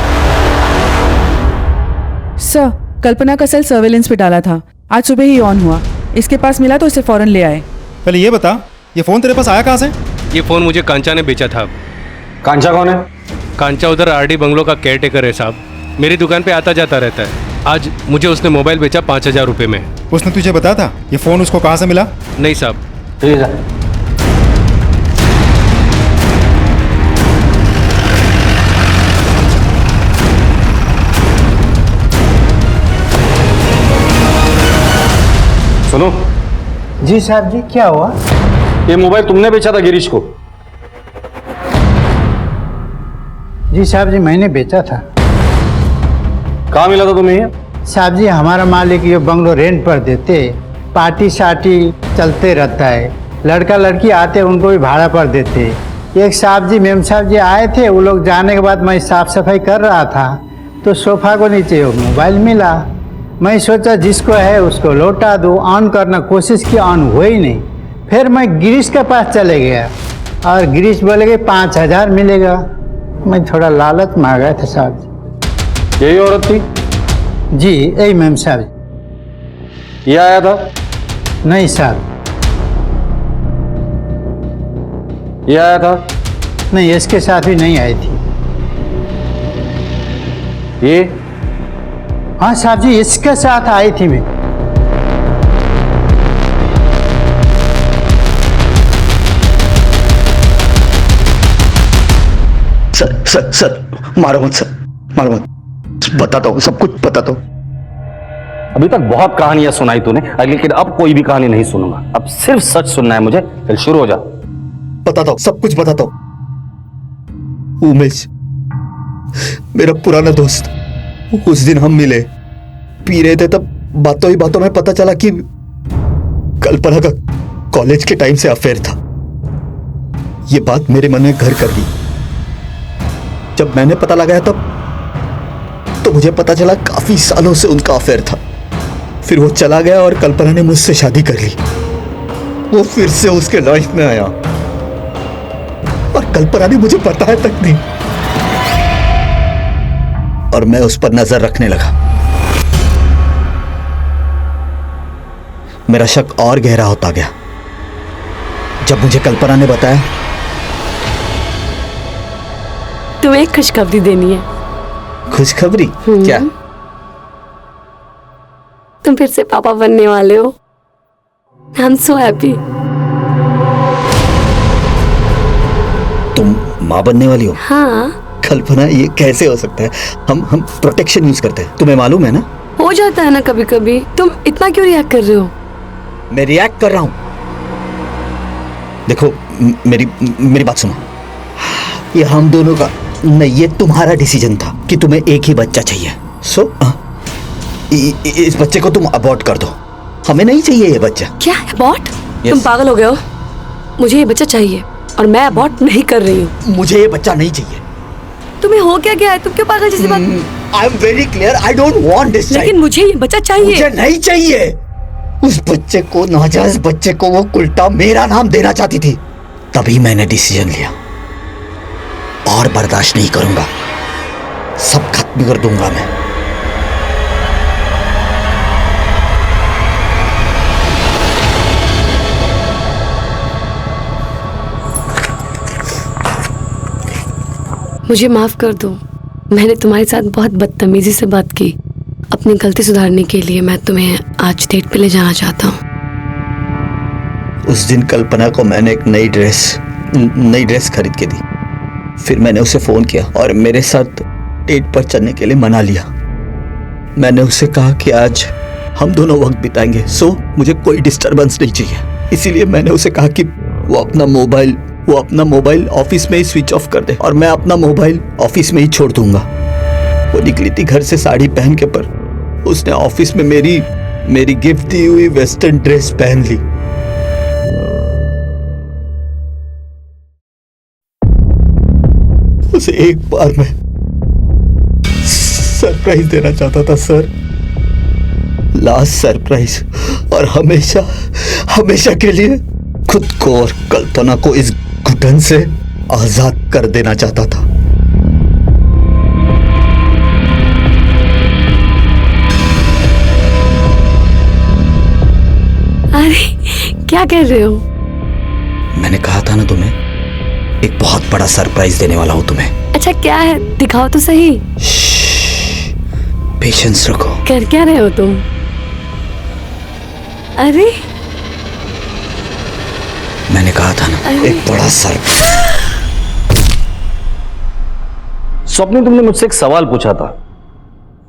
सर, कल्पना का सेल सर्वेलेंस पे डाला था, आज सुबह ही ऑन हुआ। इसके पास मिला तो इसे फौरन ले आए। पहले ये बता, ये फोन तेरे पास आया कहाँ से? ये फोन मुझे कांचा ने बेचा था। कांचा कौन है? कांचा उधर आरडी बंगलो का केयरटेकर है साहब, मेरी दुकान पे आता जाता रहता है। आज मुझे उसने मोबाइल बेचा 5000 रुपए में। उसने तुझे बताया था ये फोन उसको कहाँ से मिला? नहीं साहब। ठीक है। सुनो। जी साहब जी, क्या हुआ? ये मोबाइल तुमने बेचा था गिरीश को? जी साहब जी, मैंने बेचा था। कहाँ मिला था तुम्हें ये? साहब जी, हमारा मालिक ये बंगलो रेंट पर देते, पार्टी शार्टी चलते रहता है, लड़का लड़की आते उनको भी भाड़ा पर देते। एक साहब जी मेम साहब जी आए थे, वो लोग जाने के बाद मैं साफ सफाई कर रहा था तो सोफा को नीचे वो मोबाइल मिला। मैं सोचा जिसको है उसको लौटा दूँ, ऑन करना कोशिश की, ऑन हुआ ही नहीं। फिर मैं गिरीश के पास चले गया और गिरीश बोले कि 5000 मिलेगा। मैं थोड़ा लालच मांगा था साहब जी। यही औरत थी? जी यही मैम साहब। ये आया था? नहीं साहब। ये आया था? नहीं, इसके साथ भी नहीं आई थी। ये? हाँ साहब जी, इसके साथ आई थी मैं। सर मारो मत, सर मारो मत, बताता हूँ, सब कुछ बताता हूँ। अभी तक बहुत कहानियां सुनाई तूने, लेकिन अब कोई भी कहानी नहीं सुनूंगा। अब सिर्फ सच सुनना है मुझे। चल शुरू हो जा। बताता हूँ, सब कुछ बताता हूँ। उमेश मेरा पुराना दोस्त, उस दिन हम मिले, पी रहे थे, तब बातों ही बातों में पता चला कि कल्पना का कॉलेज के टाइम से अफेयर था। ये बात मेरे मन में घर कर गई। जब मैंने पता लगाया तब तो मुझे पता चला काफी सालों से उनका अफेयर था। फिर वो चला गया और कल्पना ने मुझसे शादी कर ली। वो फिर से उसके लाइफ में आया और कल्पना ने मुझे बताया तक नहीं, और मैं उस पर नजर रखने लगा। मेरा शक और गहरा होता गया जब मुझे कल्पना ने बताया। तुम्हें एक खुशखबरी देनी है। खुशखबरी? क्या? तुम फिर से पापा बनने वाले हो। I am so happy. तुम माँ बनने वाली हो? हाँ। कल्पना, ये कैसे हो सकता है? हम प्रोटेक्शन यूज करते हैं, तुम्हें मालूम है ना? हो जाता है ना कभी कभी। तुम इतना क्यों रिएक्ट कर रहे हो? मैं रिएक्ट कर रहा हूं? देखो मेरी बात सुनो। ये हम दोनों का नहीं, ये तुम्हारा डिसीजन था कि तुम्हें एक ही बच्चा चाहिए। सो इस बच्चे को तुम अबॉर्ट कर दो। हमें नहीं चाहिए ये बच्चा। क्या अबॉर्ट? तुम पागल हो गए हो? मुझे ये बच्चा चाहिए और मैं अबॉर्ट नहीं कर रही हूँ। मुझे ये बच्चा नहीं चाहिए। तुम्हें हो क्या गया है? तुम क्यों पागल जैसी बात? I am very clear, I don't want this child. लेकिन मुझे ये बच्चा चाहिए। मुझे नहीं चाहिए। उस बच्चे को, नाजायज बच्चे को वो उल्टा मेरा नाम देना चाहती थी, तभी मैंने डिसीजन लिया। और बर्दाश्त नहीं करूंगा, सब खत्म कर दूंगा मैं। मुझे माफ कर दो, मैंने तुम्हारे साथ बहुत बदतमीजी से बात की। अपनी गलती सुधारने के लिए मैं तुम्हें आज डेट पे ले जाना चाहता हूँ। उस दिन कल्पना को मैंने एक नई ड्रेस खरीद के दी। फिर मैंने उसे फोन किया और मेरे साथ डेट पर चलने के लिए मना लिया। मैंने उसे कहा कि आज हम दोनों वक्त बिताएंगे, सो मुझे कोई डिस्टरबेंस नहीं चाहिए। इसीलिए मैंने उसे कहा कि वो अपना मोबाइल ऑफिस में ही स्विच ऑफ कर दे और मैं अपना मोबाइल ऑफिस में ही छोड़ दूंगा। वो निकली थी घर से साड़ी पहन के, पर उसने ऑफिस में मेरी गिफ्ट दी हुई वेस्टर्न ड्रेस पहन ली। उसे एक बार मैं सरप्राइज देना चाहता था सर, लास्ट सरप्राइज, और हमेशा के लिए खुद को और कल्पना को इस घुटन से आजाद कर देना चाहता था। अरे क्या कह रहे हो? मैंने कहा था ना तुम्हें, एक बहुत बड़ा सरप्राइज देने वाला हूं तुम्हें। अच्छा क्या है? दिखाओ तो सही। पेशेंस रखो। कर क्या रहे हो तुम? अरे मैंने कहा था ना, एक बड़ा सरप्राइज। स्वप्नी, तुमने मुझसे एक सवाल पूछा था,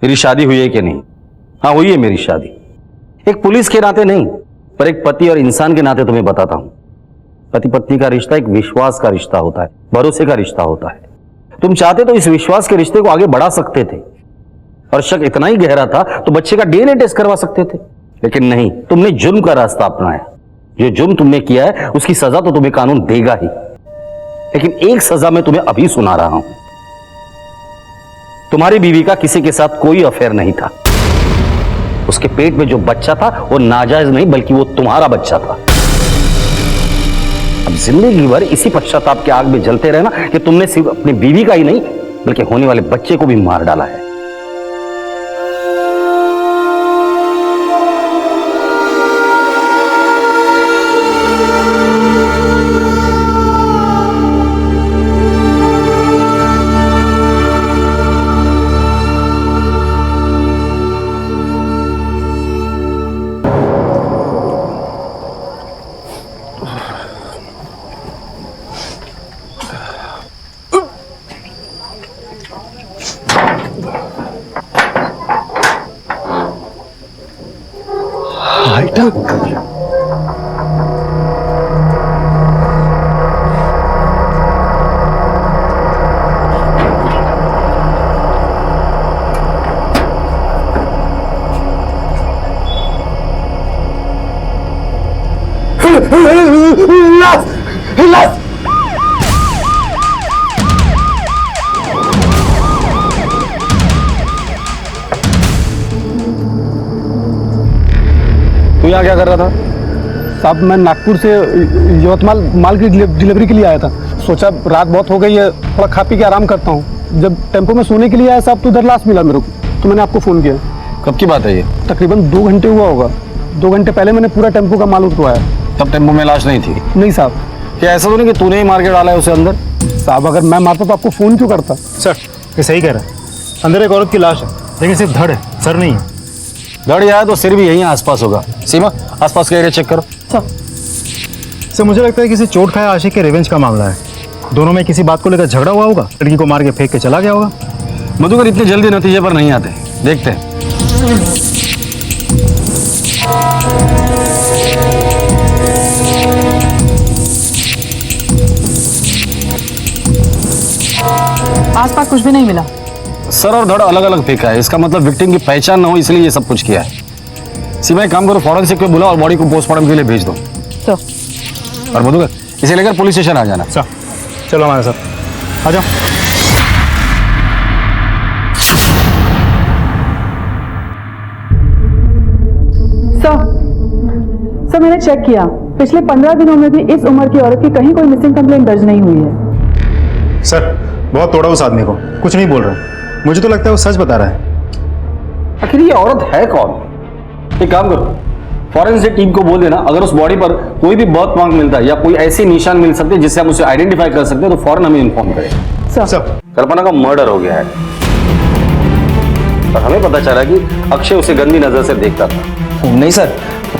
मेरी शादी हुई है कि नहीं? हाँ, हुई है मेरी शादी। एक पुलिस के नाते नहीं, पर एक पति और इंसान के नाते तुम्हें बताता हूं। पति पत्नी का रिश्ता एक विश्वास का रिश्ता होता है, भरोसे का रिश्ता होता है। तुम चाहते तो इस विश्वास के रिश्ते को आगे बढ़ा सकते थे, और शक इतना ही गहरा था तो बच्चे का डीएनए टेस्ट करवा सकते थे। लेकिन नहीं, तुमने जुर्म का रास्ता अपनाया। जो जुर्म तुमने किया है उसकी सजा तो तुम्हें कानून देगा ही, लेकिन एक सजा मैं तुम्हें अभी सुना रहा हूं। तुम्हारी बीवी का किसी के साथ कोई अफेयर नहीं था। उसके पेट में जो बच्चा था वो नाजायज नहीं, बल्कि वो तुम्हारा बच्चा था। अब जिंदगी भर इसी पश्चाताप के आग में जलते रहना कि तुमने सिर्फ अपनी बीवी का ही नहीं, बल्कि होने वाले बच्चे को भी मार डाला है। तू यहाँ क्या कर रहा था? साहब मैं नागपुर से यवतमाल माल की डिलीवरी के लिए आया था। सोचा रात बहुत हो गई है, थोड़ा खा पी के आराम करता हूँ। जब टेम्पो में सोने के लिए आया साहब तो उधर लाश मिला मेरे को, तो मैंने आपको फ़ोन किया। कब की बात है ये? तकरीबन 2 घंटे हुआ होगा। 2 घंटे पहले मैंने पूरा टेम्पो का माल उठवाया। तब टेम्पो में लाश नहीं थी? नहीं साहब। क्या ऐसा तो नहीं कि तूने ही मार के डाला है उसे अंदर? साहब अगर मैं मारता तो आपको फ़ोन क्यों करता? सर ये सही कह रहा है, अंदर एक औरत की लाश है, लेकिन सिर्फ धड़ है, सर नहीं है। धड़ जाए तो सिर भी यहीं आसपास होगा। सीमा, आसपास का एरिया चेक करो। सर मुझे लगता है किसी चोट खाया आशिक के रिवेंज का मामला है। दोनों में किसी बात को लेकर झगड़ा हुआ होगा, लड़की को मार के फेंक के चला गया होगा। मधुकर इतने जल्दी नतीजे पर नहीं आते, देखते हैं। आज कुछ भी नहीं मिला। सर और धड़ अलग अलग फेंका है, इसका मतलब विक्टिम की पहचान ना हो इसलिए ये सब कुछ किया है। सीमा एक काम करो, फॉरेंसिक को बुलाओ और बॉडी को पोस्टमार्टम के लिए भेज दो। और मधुकर इसे लेकर पुलिस स्टेशन आ जाना। चलो हमारे साथ आ जाओ। सर मैंने चेक किया, पिछले 15 दिनों में भी इस उम्र की औरत की कहीं कोई मिसिंग कंप्लेंट दर्ज नहीं हुई है। सर बहुत तोड़ा उस आदमी को, कुछ नहीं बोल रहा। मुझे तो लगता है वो सच बता रहा है। आखिर ये औरत है कौन? एक काम करो, फॉरेंसिक टीम को बोल देना अगर उस बॉडी पर कोई भी बर्थ मार्क मिलता है या कोई ऐसी निशान मिल सकते हैं जिससे हम उसे आइडेंटिफाई कर सकते हैं तो फौरन हमें इन्फॉर्म करें। सर कल्पना का मर्डर हो गया है और हमें पता चला कि अक्षय उसे गंदी नजर से देखता था। नहीं सर,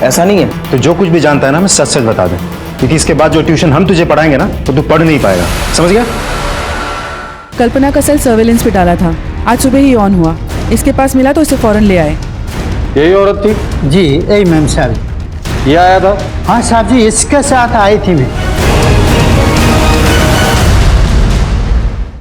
ऐसा नहीं है। तो जो कुछ भी जानता है ना, मैं सच सच बता दें, क्योंकि इसके बाद जो ट्यूशन हम तुझे पढ़ाएंगे ना तो तू पढ़ नहीं पाएगा, समझ गया? कल्पना का सेल सर्वेलेंस पे डाला था, आज सुबह ही ऑन हुआ। इसके पास मिला तो इसे फौरन ले आए। यही औरत थी? जी यही मैम साहब। ये आया था? हाँ साहब जी, इसके साथ आई थी मैं।